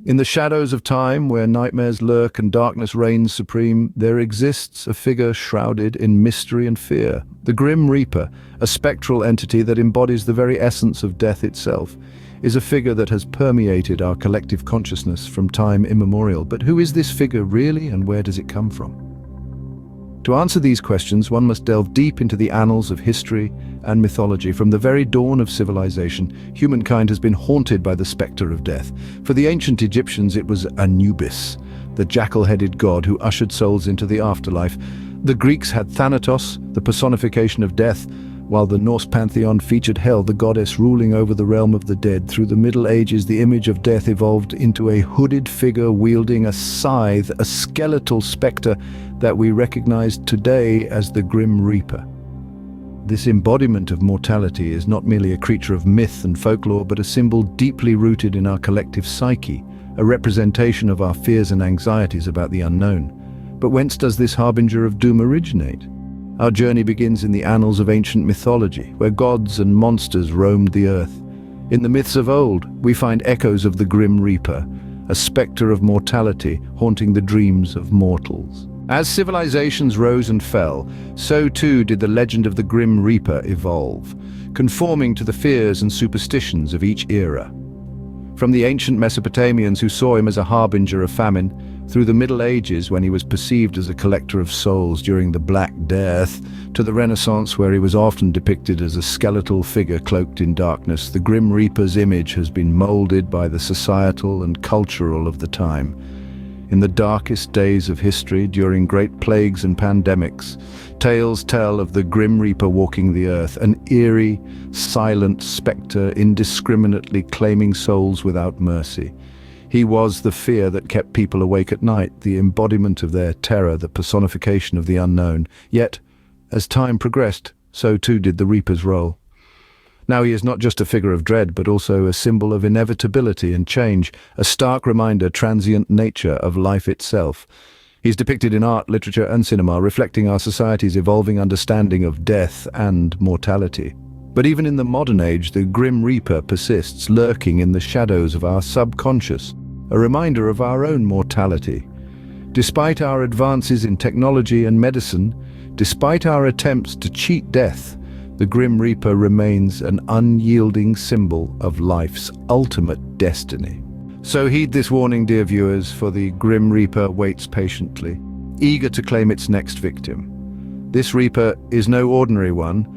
In the shadows of time, where nightmares lurk and darkness reigns supreme, there exists a figure shrouded in mystery and fear. The Grim Reaper, a spectral entity that embodies the very essence of death itself, is a figure that has permeated our collective consciousness from time immemorial. But who is this figure really, and where does it come from? To answer these questions, one must delve deep into the annals of history and mythology. From the very dawn of civilization, humankind has been haunted by the spectre of death. For the ancient Egyptians, it was Anubis, the jackal-headed god who ushered souls into the afterlife. The Greeks had Thanatos, the personification of death, while the Norse pantheon featured Hel, the goddess ruling over the realm of the dead. Through the Middle Ages, the image of death evolved into a hooded figure wielding a scythe, a skeletal spectre that we recognize today as the Grim Reaper. This embodiment of mortality is not merely a creature of myth and folklore, but a symbol deeply rooted in our collective psyche, a representation of our fears and anxieties about the unknown. But whence does this harbinger of doom originate? Our journey begins in the annals of ancient mythology, where gods and monsters roamed the earth. In the myths of old, we find echoes of the Grim Reaper, a spectre of mortality haunting the dreams of mortals. As civilizations rose and fell, so too did the legend of the Grim Reaper evolve, conforming to the fears and superstitions of each era. From the ancient Mesopotamians, who saw him as a harbinger of famine, through the Middle Ages, when he was perceived as a collector of souls during the Black Death, to the Renaissance, where he was often depicted as a skeletal figure cloaked in darkness, the Grim Reaper's image has been molded by the societal and cultural of the time. In the darkest days of history, during great plagues and pandemics, tales tell of the Grim Reaper walking the earth, an eerie, silent spectre indiscriminately claiming souls without mercy. He was the fear that kept people awake at night, the embodiment of their terror, the personification of the unknown. Yet, as time progressed, so too did the Reaper's role. Now he is not just a figure of dread, but also a symbol of inevitability and change, a stark reminder transient nature of life itself. He's depicted in art, literature, and cinema, reflecting our society's evolving understanding of death and mortality. But even in the modern age, the Grim Reaper persists, lurking in the shadows of our subconscious, a reminder of our own mortality. Despite our advances in technology and medicine, despite our attempts to cheat death, the Grim Reaper remains an unyielding symbol of life's ultimate destiny. So heed this warning, dear viewers, for the Grim Reaper waits patiently, eager to claim its next victim. This Reaper is no ordinary one,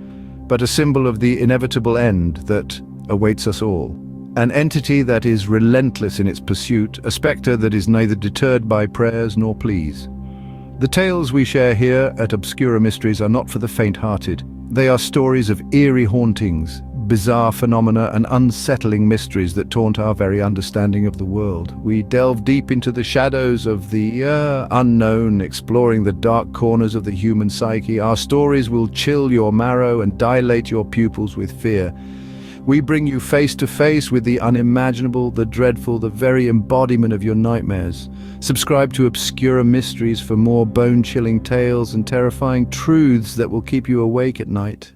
but a symbol of the inevitable end that awaits us all. An entity that is relentless in its pursuit, a spectre that is neither deterred by prayers nor pleas. The tales we share here at Obscura Mysteries are not for the faint-hearted. They are stories of eerie hauntings, bizarre phenomena, and unsettling mysteries that taunt our very understanding of the world. We delve deep into the shadows of the unknown, exploring the dark corners of the human psyche. Our stories will chill your marrow and dilate your pupils with fear. We bring you face to face with the unimaginable, the dreadful, the very embodiment of your nightmares. Subscribe to Obscura Mysteries for more bone-chilling tales and terrifying truths that will keep you awake at night.